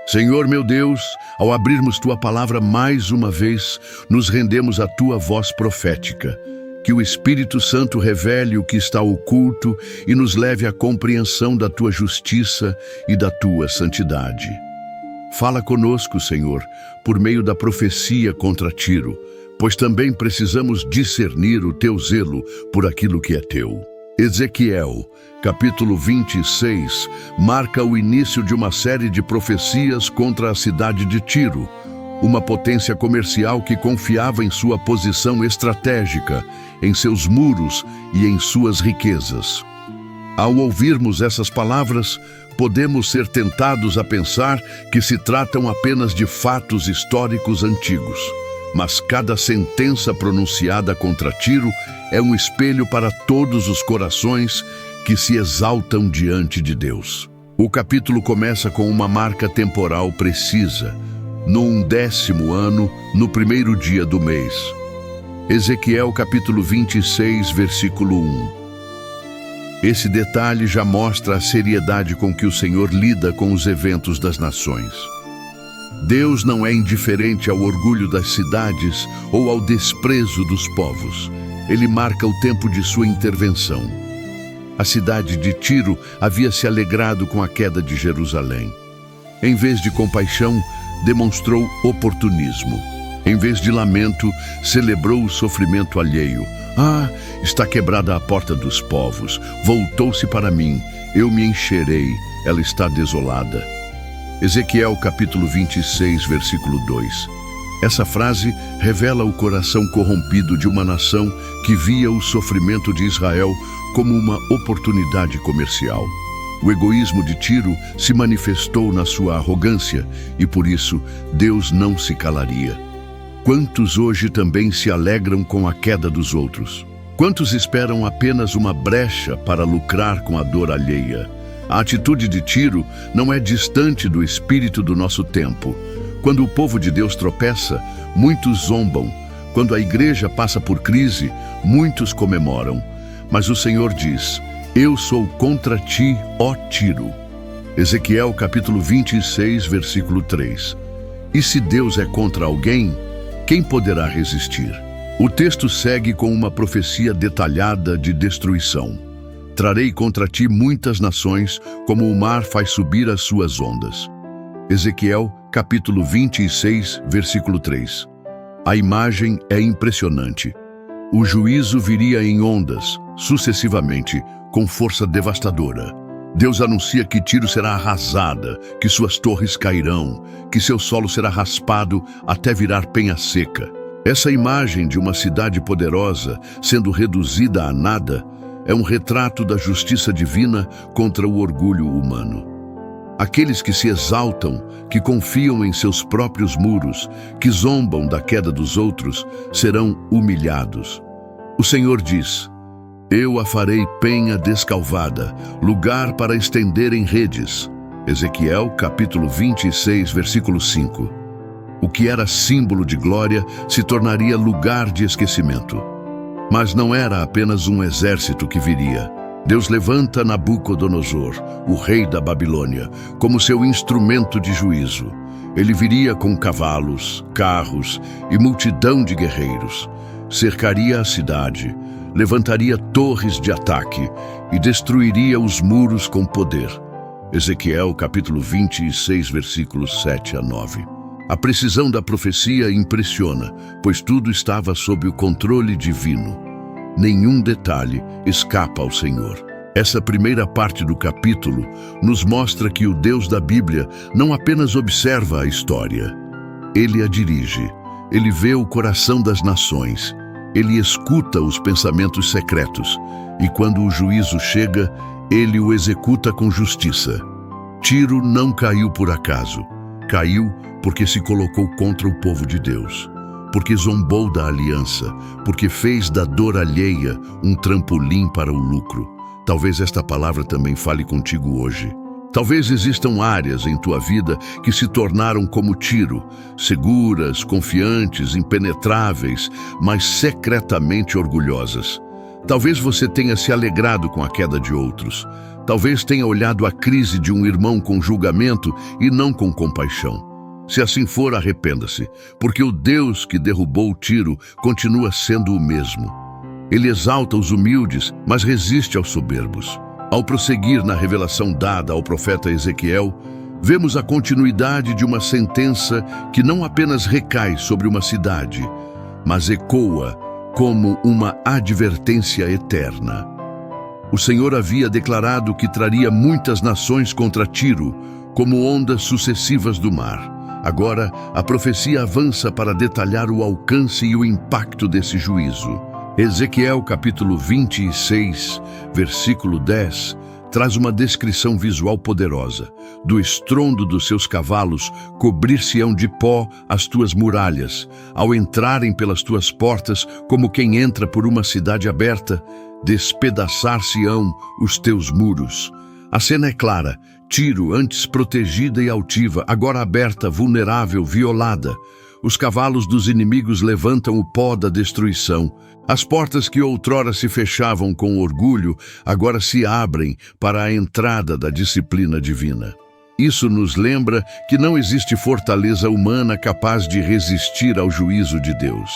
Senhor meu Deus, ao abrirmos Tua palavra mais uma vez, nos rendemos à Tua voz profética. Que o Espírito Santo revele o que está oculto e nos leve à compreensão da Tua justiça e da Tua santidade. Fala conosco, Senhor, por meio da profecia contra Tiro, pois também precisamos discernir o Teu zelo por aquilo que é Teu. Ezequiel, capítulo 26, marca o início de uma série de profecias contra a cidade de Tiro, uma potência comercial que confiava em sua posição estratégica, em seus muros e em suas riquezas. Ao ouvirmos essas palavras, podemos ser tentados a pensar que se tratam apenas de fatos históricos antigos. Mas cada sentença pronunciada contra Tiro é um espelho para todos os corações que se exaltam diante de Deus. O capítulo começa com uma marca temporal precisa, no 10º ano, no primeiro dia do mês. Ezequiel capítulo 26, versículo 1. Esse detalhe já mostra a seriedade com que o Senhor lida com os eventos das nações. Deus não é indiferente ao orgulho das cidades ou ao desprezo dos povos. Ele marca o tempo de sua intervenção. A cidade de Tiro havia se alegrado com a queda de Jerusalém. Em vez de compaixão, demonstrou oportunismo. Em vez de lamento, celebrou o sofrimento alheio. Ah, está quebrada a porta dos povos. Voltou-se para mim. Eu me encherei. Ela está desolada. Ezequiel capítulo 26, versículo 2. Essa frase revela o coração corrompido de uma nação que via o sofrimento de Israel como uma oportunidade comercial. O egoísmo de Tiro se manifestou na sua arrogância e por isso Deus não se calaria. Quantos hoje também se alegram com a queda dos outros? Quantos esperam apenas uma brecha para lucrar com a dor alheia? A atitude de Tiro não é distante do espírito do nosso tempo. Quando o povo de Deus tropeça, muitos zombam. Quando a igreja passa por crise, muitos comemoram. Mas o Senhor diz: eu sou contra ti, ó Tiro. Ezequiel capítulo 26, versículo 3. E se Deus é contra alguém, quem poderá resistir? O texto segue com uma profecia detalhada de destruição. Trarei contra ti muitas nações, como o mar faz subir as suas ondas. Ezequiel, capítulo 26, versículo 3. A imagem é impressionante. O juízo viria em ondas, sucessivamente, com força devastadora. Deus anuncia que Tiro será arrasada, que suas torres cairão, que seu solo será raspado até virar penha seca. Essa imagem de uma cidade poderosa sendo reduzida a nada é um retrato da justiça divina contra o orgulho humano. Aqueles que se exaltam, que confiam em seus próprios muros, que zombam da queda dos outros, serão humilhados. O Senhor diz: eu a farei penha descalvada, lugar para estender em redes. Ezequiel, capítulo 26, versículo 5. O que era símbolo de glória se tornaria lugar de esquecimento. Mas não era apenas um exército que viria. Deus levanta Nabucodonosor, o rei da Babilônia, como seu instrumento de juízo. Ele viria com cavalos, carros e multidão de guerreiros. Cercaria a cidade, levantaria torres de ataque e destruiria os muros com poder. Ezequiel, capítulo 26, versículos 7 a 9. A precisão da profecia impressiona, pois tudo estava sob o controle divino. Nenhum detalhe escapa ao Senhor. Essa primeira parte do capítulo nos mostra que o Deus da Bíblia não apenas observa a história, Ele a dirige. Ele vê o coração das nações. Ele escuta os pensamentos secretos. E quando o juízo chega, Ele o executa com justiça. Tiro não caiu por acaso. Caiu porque se colocou contra o povo de Deus, porque zombou da aliança, porque fez da dor alheia um trampolim para o lucro. Talvez esta palavra também fale contigo hoje. Talvez existam áreas em tua vida que se tornaram como Tiro, seguras, confiantes, impenetráveis, mas secretamente orgulhosas. Talvez você tenha se alegrado com a queda de outros. Talvez tenha olhado a crise de um irmão com julgamento e não com compaixão. Se assim for, arrependa-se, porque o Deus que derrubou Tiro continua sendo o mesmo. Ele exalta os humildes, mas resiste aos soberbos. Ao prosseguir na revelação dada ao profeta Ezequiel, vemos a continuidade de uma sentença que não apenas recai sobre uma cidade, mas ecoa como uma advertência eterna. O Senhor havia declarado que traria muitas nações contra Tiro, como ondas sucessivas do mar. Agora, a profecia avança para detalhar o alcance e o impacto desse juízo. Ezequiel capítulo 26, versículo 10, traz uma descrição visual poderosa. Do estrondo dos seus cavalos, cobrir-se-ão de pó as tuas muralhas. Ao entrarem pelas tuas portas, como quem entra por uma cidade aberta, despedaçar-se-ão os teus muros. A cena é clara. Tiro, antes protegida e altiva, agora aberta, vulnerável, violada. Os cavalos dos inimigos levantam o pó da destruição. As portas que outrora se fechavam com orgulho, agora se abrem para a entrada da disciplina divina. Isso nos lembra que não existe fortaleza humana capaz de resistir ao juízo de Deus.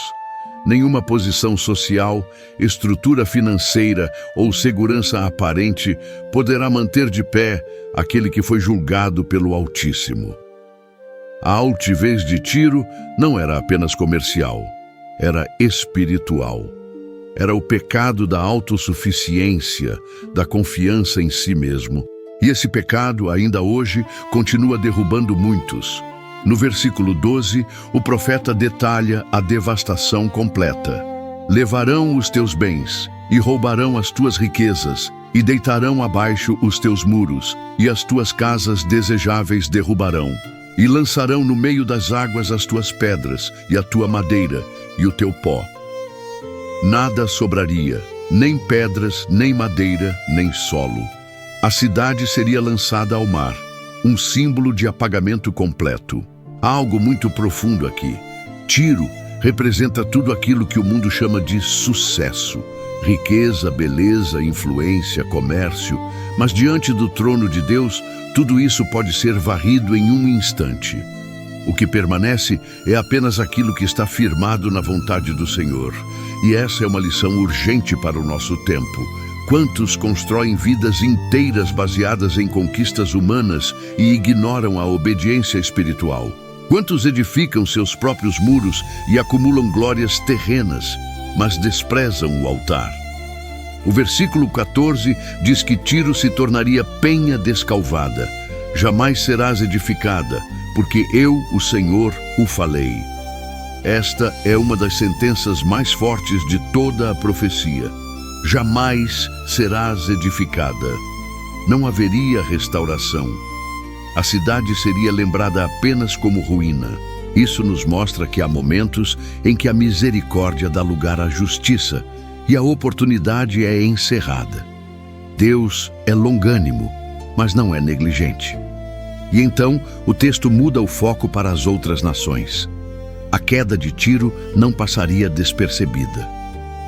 Nenhuma posição social, estrutura financeira ou segurança aparente poderá manter de pé aquele que foi julgado pelo Altíssimo. A altivez de Tiro não era apenas comercial, era espiritual. Era o pecado da autossuficiência, da confiança em si mesmo. E esse pecado, ainda hoje, continua derrubando muitos. No versículo 12, o profeta detalha a devastação completa. Levarão os teus bens, e roubarão as tuas riquezas, e deitarão abaixo os teus muros, e as tuas casas desejáveis derrubarão. E lançarão no meio das águas as tuas pedras, e a tua madeira, e o teu pó. Nada sobraria, nem pedras, nem madeira, nem solo. A cidade seria lançada ao mar, um símbolo de apagamento completo. Há algo muito profundo aqui. Tiro representa tudo aquilo que o mundo chama de sucesso. Riqueza, beleza, influência, comércio. Mas diante do trono de Deus, tudo isso pode ser varrido em um instante. O que permanece é apenas aquilo que está firmado na vontade do Senhor. E essa é uma lição urgente para o nosso tempo. Quantos constroem vidas inteiras baseadas em conquistas humanas e ignoram a obediência espiritual? Quantos edificam seus próprios muros e acumulam glórias terrenas, mas desprezam o altar? O versículo 14 diz que Tiro se tornaria penha descalvada. Jamais serás edificada, porque eu, o Senhor, o falei. Esta é uma das sentenças mais fortes de toda a profecia. Jamais serás edificada. Não haveria restauração. A cidade seria lembrada apenas como ruína. Isso nos mostra que há momentos em que a misericórdia dá lugar à justiça e a oportunidade é encerrada. Deus é longânimo, mas não é negligente. E então o texto muda o foco para as outras nações. A queda de Tiro não passaria despercebida.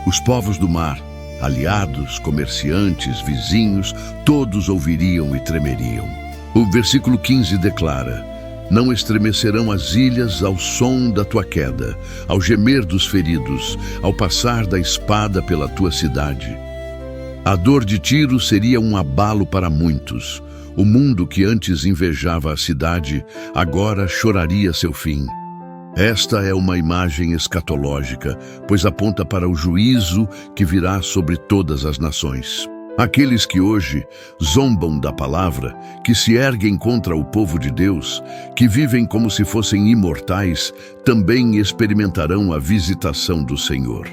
Os povos do mar, aliados, comerciantes, vizinhos, todos ouviriam e tremeriam. O versículo 15 declara: não estremecerão as ilhas ao som da tua queda, ao gemer dos feridos, ao passar da espada pela tua cidade. A dor de Tiro seria um abalo para muitos. O mundo que antes invejava a cidade, agora choraria seu fim. Esta é uma imagem escatológica, pois aponta para o juízo que virá sobre todas as nações. Aqueles que hoje zombam da palavra, que se erguem contra o povo de Deus, que vivem como se fossem imortais, também experimentarão a visitação do Senhor.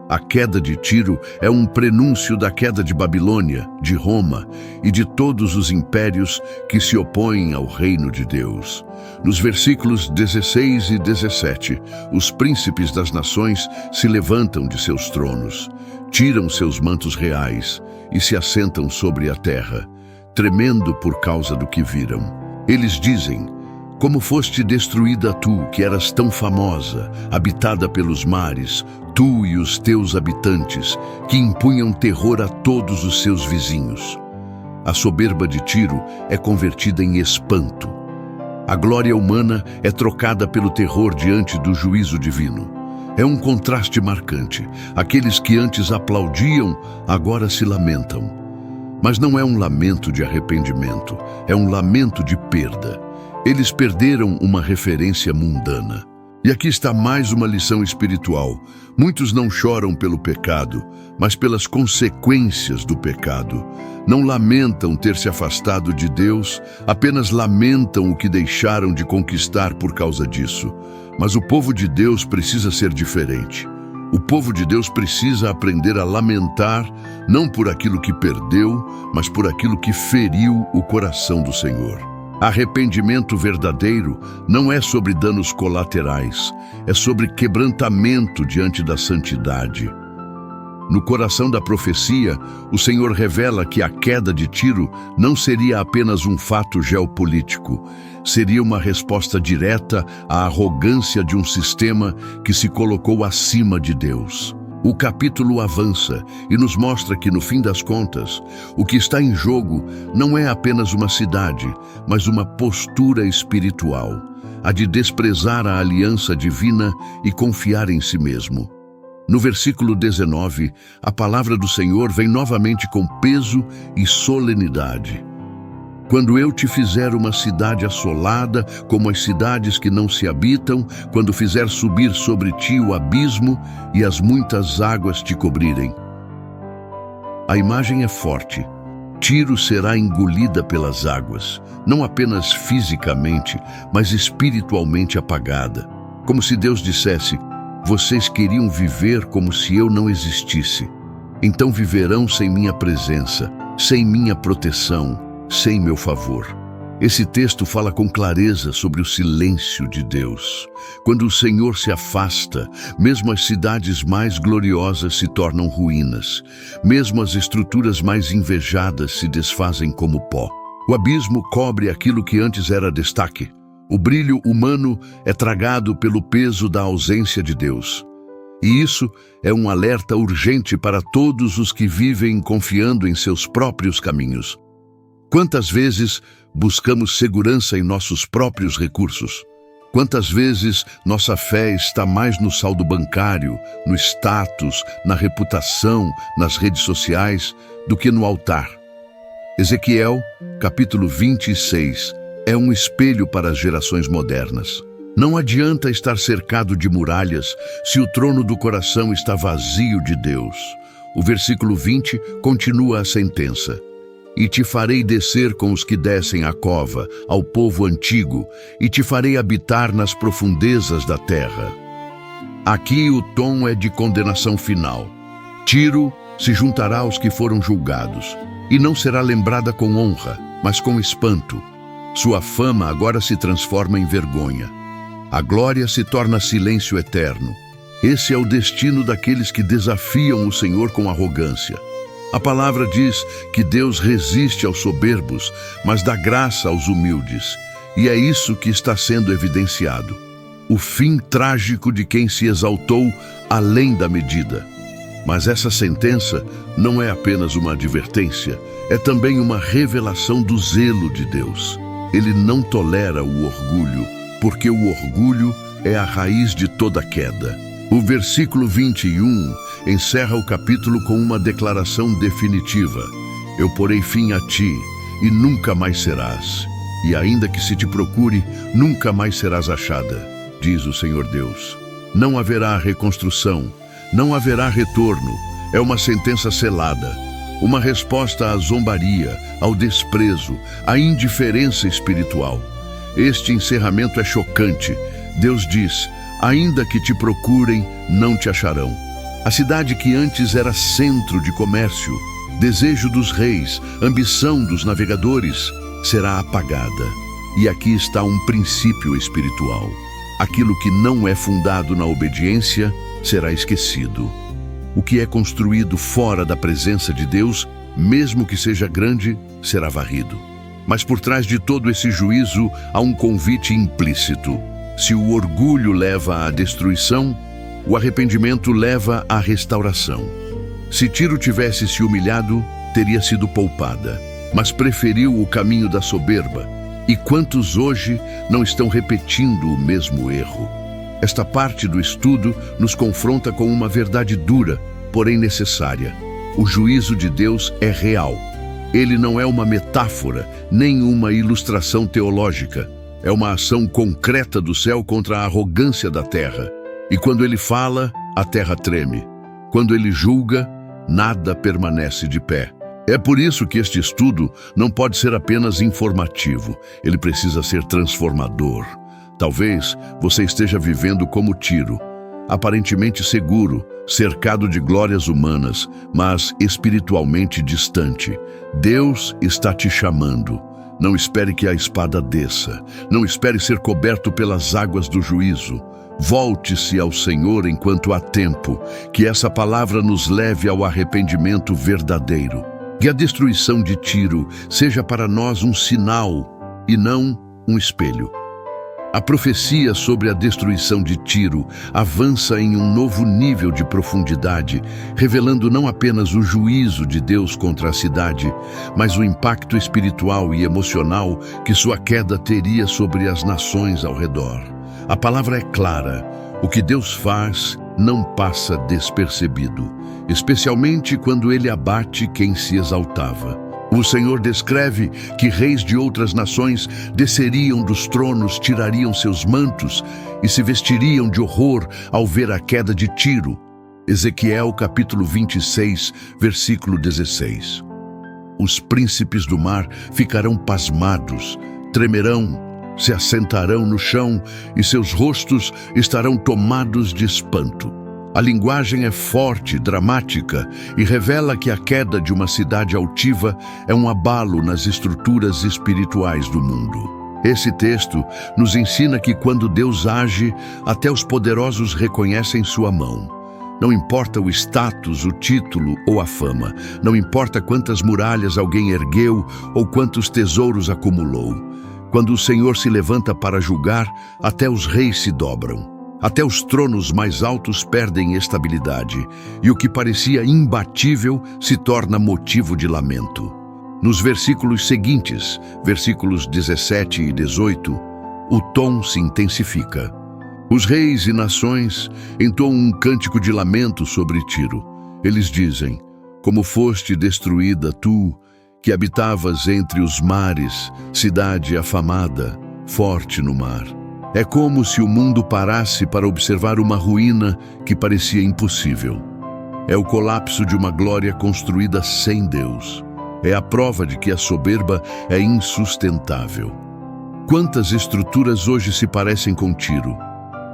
A queda de Tiro é um prenúncio da queda de Babilônia, de Roma e de todos os impérios que se opõem ao reino de Deus. Nos versículos 16 e 17, os príncipes das nações se levantam de seus tronos, tiram seus mantos reais e se assentam sobre a terra, tremendo por causa do que viram. Eles dizem: Como foste destruída tu, que eras tão famosa, habitada pelos mares, tu e os teus habitantes, que impunham terror a todos os seus vizinhos. A soberba de Tiro é convertida em espanto. A glória humana é trocada pelo terror diante do juízo divino. É um contraste marcante. Aqueles que antes aplaudiam, agora se lamentam. Mas não é um lamento de arrependimento, é um lamento de perda. Eles perderam uma referência mundana. E aqui está mais uma lição espiritual. Muitos não choram pelo pecado, mas pelas consequências do pecado. Não lamentam ter se afastado de Deus, apenas lamentam o que deixaram de conquistar por causa disso. Mas o povo de Deus precisa ser diferente. O povo de Deus precisa aprender a lamentar, não por aquilo que perdeu, mas por aquilo que feriu o coração do Senhor. Arrependimento verdadeiro não é sobre danos colaterais, é sobre quebrantamento diante da santidade. No coração da profecia, o Senhor revela que a queda de Tiro não seria apenas um fato geopolítico, seria uma resposta direta à arrogância de um sistema que se colocou acima de Deus. O capítulo avança e nos mostra que, no fim das contas, o que está em jogo não é apenas uma cidade, mas uma postura espiritual, a de desprezar a aliança divina e confiar em si mesmo. No versículo 19, a palavra do Senhor vem novamente com peso e solenidade. Quando eu te fizer uma cidade assolada, como as cidades que não se habitam, quando fizer subir sobre ti o abismo e as muitas águas te cobrirem. A imagem é forte. Tiro será engolida pelas águas, não apenas fisicamente, mas espiritualmente apagada. Como se Deus dissesse: vocês queriam viver como se eu não existisse. Então viverão sem minha presença, sem minha proteção, sem meu favor. Esse texto fala com clareza sobre o silêncio de Deus. Quando o Senhor se afasta, mesmo as cidades mais gloriosas se tornam ruínas. Mesmo as estruturas mais invejadas se desfazem como pó. O abismo cobre aquilo que antes era destaque. O brilho humano é tragado pelo peso da ausência de Deus. E isso é um alerta urgente para todos os que vivem confiando em seus próprios caminhos. Quantas vezes buscamos segurança em nossos próprios recursos? Quantas vezes nossa fé está mais no saldo bancário, no status, na reputação, nas redes sociais, do que no altar? Ezequiel, capítulo 26, é um espelho para as gerações modernas. Não adianta estar cercado de muralhas se o trono do coração está vazio de Deus. O versículo 20 continua a sentença. E te farei descer com os que descem à cova, ao povo antigo, e te farei habitar nas profundezas da terra. Aqui o tom é de condenação final. Tiro se juntará aos que foram julgados, e não será lembrada com honra, mas com espanto. Sua fama agora se transforma em vergonha. A glória se torna silêncio eterno. Esse é o destino daqueles que desafiam o Senhor com arrogância. A palavra diz que Deus resiste aos soberbos, mas dá graça aos humildes. E é isso que está sendo evidenciado. O fim trágico de quem se exaltou além da medida. Mas essa sentença não é apenas uma advertência, é também uma revelação do zelo de Deus. Ele não tolera o orgulho, porque o orgulho é a raiz de toda queda. O versículo 21 encerra o capítulo com uma declaração definitiva. Eu porei fim a ti, e nunca mais serás. E ainda que se te procure, nunca mais serás achada, diz o Senhor Deus. Não haverá reconstrução, não haverá retorno. É uma sentença selada, uma resposta à zombaria, ao desprezo, à indiferença espiritual. Este encerramento é chocante. Deus diz: ainda que te procurem, não te acharão. A cidade que antes era centro de comércio, desejo dos reis, ambição dos navegadores, será apagada. E aqui está um princípio espiritual. Aquilo que não é fundado na obediência será esquecido. O que é construído fora da presença de Deus, mesmo que seja grande, será varrido. Mas por trás de todo esse juízo há um convite implícito. Se o orgulho leva à destruição, o arrependimento leva à restauração. Se Tiro tivesse se humilhado, teria sido poupada, mas preferiu o caminho da soberba. E quantos hoje não estão repetindo o mesmo erro? Esta parte do estudo nos confronta com uma verdade dura, porém necessária. O juízo de Deus é real. Ele não é uma metáfora, nem uma ilustração teológica. É uma ação concreta do céu contra a arrogância da terra. E quando ele fala, a terra treme. Quando ele julga, nada permanece de pé. É por isso que este estudo não pode ser apenas informativo. Ele precisa ser transformador. Talvez você esteja vivendo como Tiro, aparentemente seguro, cercado de glórias humanas, mas espiritualmente distante. Deus está te chamando. Não espere que a espada desça. Não espere ser coberto pelas águas do juízo. Volte-se ao Senhor enquanto há tempo, que essa palavra nos leve ao arrependimento verdadeiro. Que a destruição de Tiro seja para nós um sinal e não um espelho. A profecia sobre a destruição de Tiro avança em um novo nível de profundidade, revelando não apenas o juízo de Deus contra a cidade, mas o impacto espiritual e emocional que sua queda teria sobre as nações ao redor. A palavra é clara: o que Deus faz não passa despercebido, especialmente quando ele abate quem se exaltava. O Senhor descreve que reis de outras nações desceriam dos tronos, tirariam seus mantos e se vestiriam de horror ao ver a queda de Tiro. Ezequiel capítulo 26, versículo 16. Os príncipes do mar ficarão pasmados, tremerão, se assentarão no chão e seus rostos estarão tomados de espanto. A linguagem é forte, dramática e revela que a queda de uma cidade altiva é um abalo nas estruturas espirituais do mundo. Esse texto nos ensina que quando Deus age, até os poderosos reconhecem sua mão. Não importa o status, o título ou a fama, não importa quantas muralhas alguém ergueu ou quantos tesouros acumulou. Quando o Senhor se levanta para julgar, até os reis se dobram. Até os tronos mais altos perdem estabilidade, e o que parecia imbatível se torna motivo de lamento. Nos versículos seguintes, versículos 17 e 18, o tom se intensifica. Os reis e nações entoam um cântico de lamento sobre Tiro. Eles dizem: como foste destruída tu, que habitavas entre os mares, cidade afamada, forte no mar. É como se o mundo parasse para observar uma ruína que parecia impossível. É o colapso de uma glória construída sem Deus. É a prova de que a soberba é insustentável. Quantas estruturas hoje se parecem com Tiro?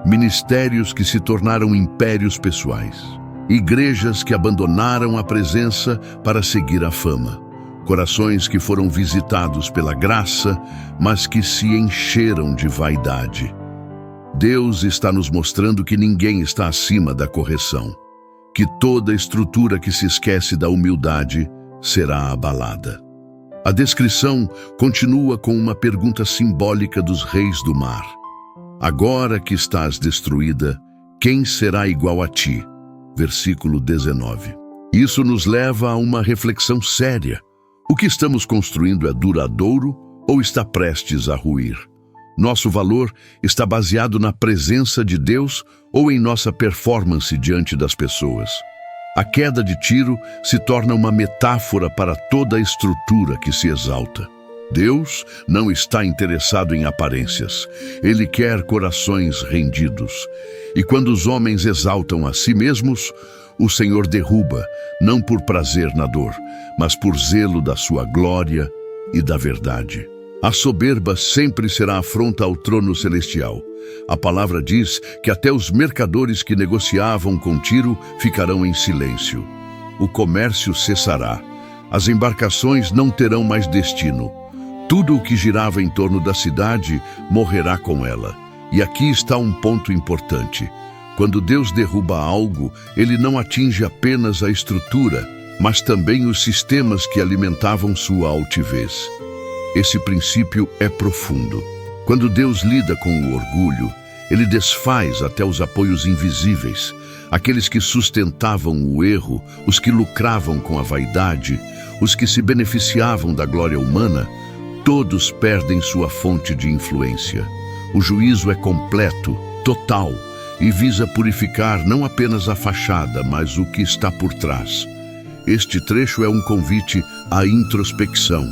Ministérios que se tornaram impérios pessoais. Igrejas que abandonaram a presença para seguir a fama. Corações que foram visitados pela graça, mas que se encheram de vaidade. Deus está nos mostrando que ninguém está acima da correção, que toda estrutura que se esquece da humildade será abalada. A descrição continua com uma pergunta simbólica dos reis do mar. Agora que estás destruída, quem será igual a ti? Versículo 19. Isso nos leva a uma reflexão séria. O que estamos construindo é duradouro ou está prestes a ruir? Nosso valor está baseado na presença de Deus ou em nossa performance diante das pessoas? A queda de Tiro se torna uma metáfora para toda a estrutura que se exalta. Deus não está interessado em aparências. Ele quer corações rendidos. E quando os homens exaltam a si mesmos, o Senhor derruba, não por prazer na dor, mas por zelo da sua glória e da verdade. A soberba sempre será afronta ao trono celestial. A palavra diz que até os mercadores que negociavam com Tiro ficarão em silêncio. O comércio cessará. As embarcações não terão mais destino. Tudo o que girava em torno da cidade morrerá com ela. E aqui está um ponto importante. Quando Deus derruba algo, ele não atinge apenas a estrutura, mas também os sistemas que alimentavam sua altivez. esse princípio é profundo. Quando Deus lida com o orgulho, Ele desfaz até os apoios invisíveis, aqueles que sustentavam o erro, os que lucravam com a vaidade, os que se beneficiavam da glória humana, todos perdem sua fonte de influência. O juízo é completo, total, e visa purificar não apenas a fachada, mas o que está por trás. Este trecho é um convite à introspecção.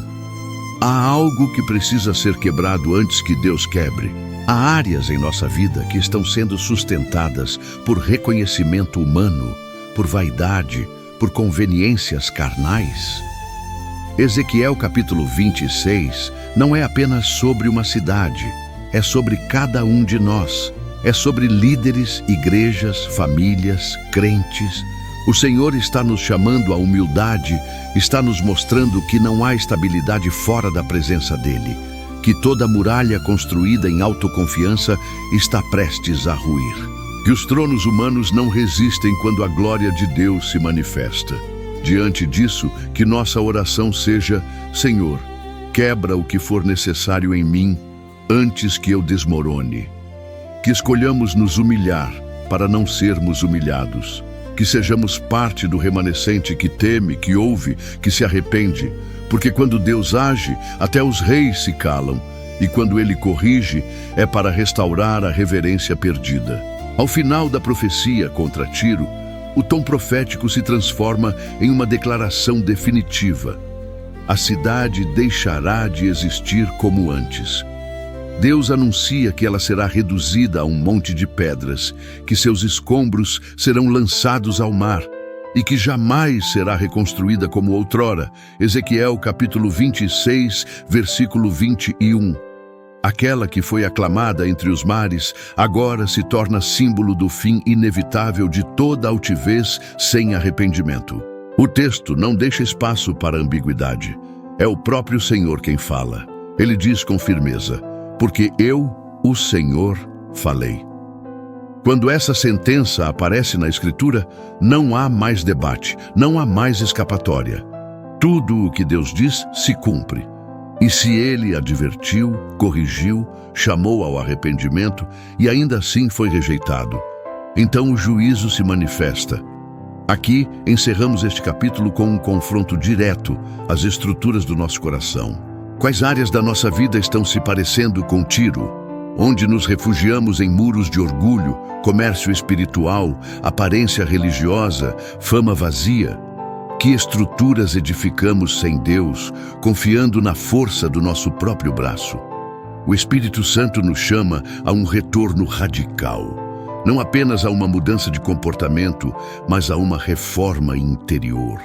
Há algo que precisa ser quebrado antes que Deus quebre. Há áreas em nossa vida que estão sendo sustentadas por reconhecimento humano, por vaidade, por conveniências carnais. Ezequiel capítulo 26 não é apenas sobre uma cidade, é sobre cada um de nós. É sobre líderes, igrejas, famílias, crentes. O Senhor está nos chamando à humildade, está nos mostrando que não há estabilidade fora da presença dEle, que toda muralha construída em autoconfiança está prestes a ruir, que os tronos humanos não resistem quando a glória de Deus se manifesta. Diante disso, que nossa oração seja: Senhor, quebra o que for necessário em mim antes que eu desmorone. Que escolhamos nos humilhar para não sermos humilhados. Que sejamos parte do remanescente que teme, que ouve, que se arrepende. Porque quando Deus age, até os reis se calam. E quando Ele corrige, é para restaurar a reverência perdida. Ao final da profecia contra Tiro, o tom profético se transforma em uma declaração definitiva. A cidade deixará de existir como antes. Deus anuncia que ela será reduzida a um monte de pedras, que seus escombros serão lançados ao mar e que jamais será reconstruída como outrora. Ezequiel capítulo 26, versículo 21. Aquela que foi aclamada entre os mares, agora se torna símbolo do fim inevitável de toda altivez sem arrependimento. O texto não deixa espaço para ambiguidade. É o próprio Senhor quem fala. Ele diz com firmeza: porque eu, o Senhor, falei. Quando essa sentença aparece na Escritura, não há mais debate, não há mais escapatória. Tudo o que Deus diz se cumpre. E se Ele advertiu, corrigiu, chamou ao arrependimento e ainda assim foi rejeitado, então o juízo se manifesta. Aqui encerramos este capítulo com um confronto direto às estruturas do nosso coração. Quais áreas da nossa vida estão se parecendo com Tiro? Onde nos refugiamos em muros de orgulho, comércio espiritual, aparência religiosa, fama vazia? Que estruturas edificamos sem Deus, confiando na força do nosso próprio braço? O Espírito Santo nos chama a um retorno radical. Não apenas a uma mudança de comportamento, mas a uma reforma interior.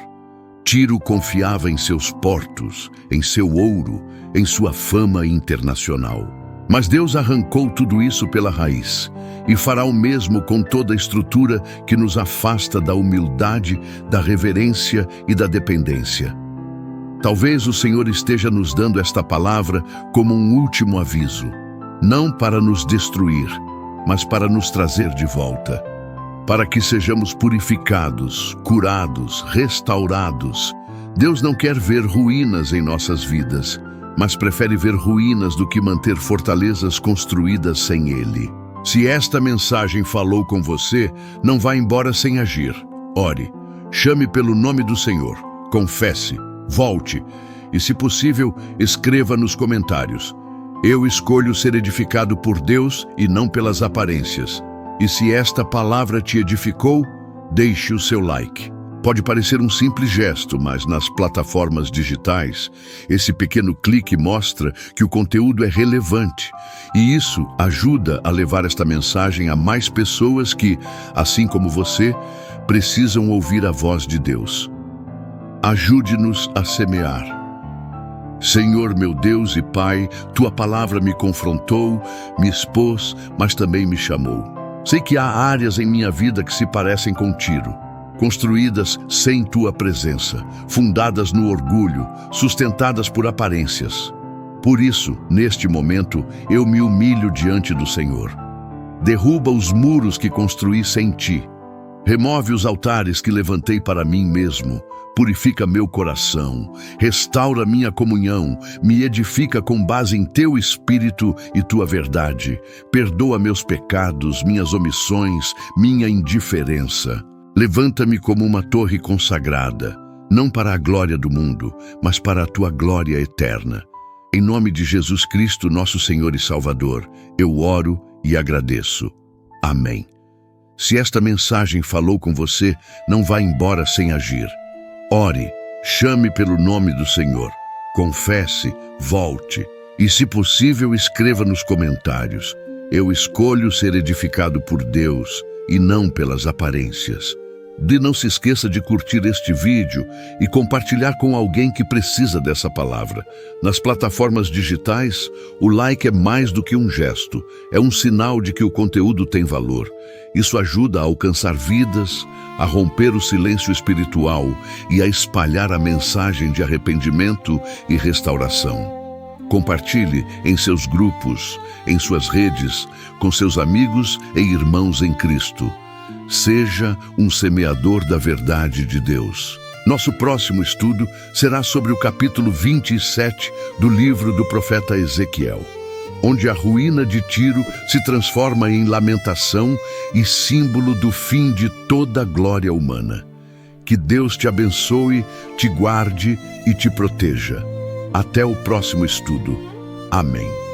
Tiro confiava em seus portos, em seu ouro, em sua fama internacional. Mas Deus arrancou tudo isso pela raiz e fará o mesmo com toda a estrutura que nos afasta da humildade, da reverência e da dependência. Talvez o Senhor esteja nos dando esta palavra como um último aviso, não para nos destruir, mas para nos trazer de volta. Para que sejamos purificados, curados, restaurados. Deus não quer ver ruínas em nossas vidas, mas prefere ver ruínas do que manter fortalezas construídas sem Ele. Se esta mensagem falou com você, não vá embora sem agir. Ore, chame pelo nome do Senhor, confesse, volte e, se possível, escreva nos comentários: eu escolho ser edificado por Deus e não pelas aparências. E se esta palavra te edificou, deixe o seu like. Pode parecer um simples gesto, mas nas plataformas digitais, esse pequeno clique mostra que o conteúdo é relevante. E isso ajuda a levar esta mensagem a mais pessoas que, assim como você, precisam ouvir a voz de Deus. Ajude-nos a semear. Senhor, meu Deus e Pai, Tua palavra me confrontou, me expôs, mas também me chamou. Sei que há áreas em minha vida que se parecem com Tiro, construídas sem Tua presença, fundadas no orgulho, sustentadas por aparências. Por isso, neste momento, eu me humilho diante do Senhor. Derruba os muros que construí sem Ti. Remove os altares que levantei para mim mesmo, Purifica meu coração, restaura minha comunhão, me edifica com base em teu Espírito e tua verdade. Perdoa meus pecados, minhas omissões, minha indiferença. Levanta-me como uma torre consagrada, não para a glória do mundo, mas para a tua glória eterna. Em nome de Jesus Cristo, nosso Senhor e Salvador, eu oro e agradeço. Amém. Se esta mensagem falou com você, não vá embora sem agir. Ore, chame pelo nome do Senhor, confesse, volte e, se possível, escreva nos comentários: eu escolho ser edificado por Deus e não pelas aparências. Não se esqueça de curtir este vídeo e compartilhar com alguém que precisa dessa palavra. Nas plataformas digitais, o like é mais do que um gesto, é um sinal de que o conteúdo tem valor. Isso ajuda a alcançar vidas, a romper o silêncio espiritual e a espalhar a mensagem de arrependimento e restauração. Compartilhe em seus grupos, em suas redes, com seus amigos e irmãos em Cristo. Seja um semeador da verdade de Deus. Nosso próximo estudo será sobre o capítulo 27 do livro do profeta Ezequiel, onde a ruína de Tiro se transforma em lamentação e símbolo do fim de toda a glória humana. Que Deus te abençoe, te guarde e te proteja. Até o próximo estudo. Amém.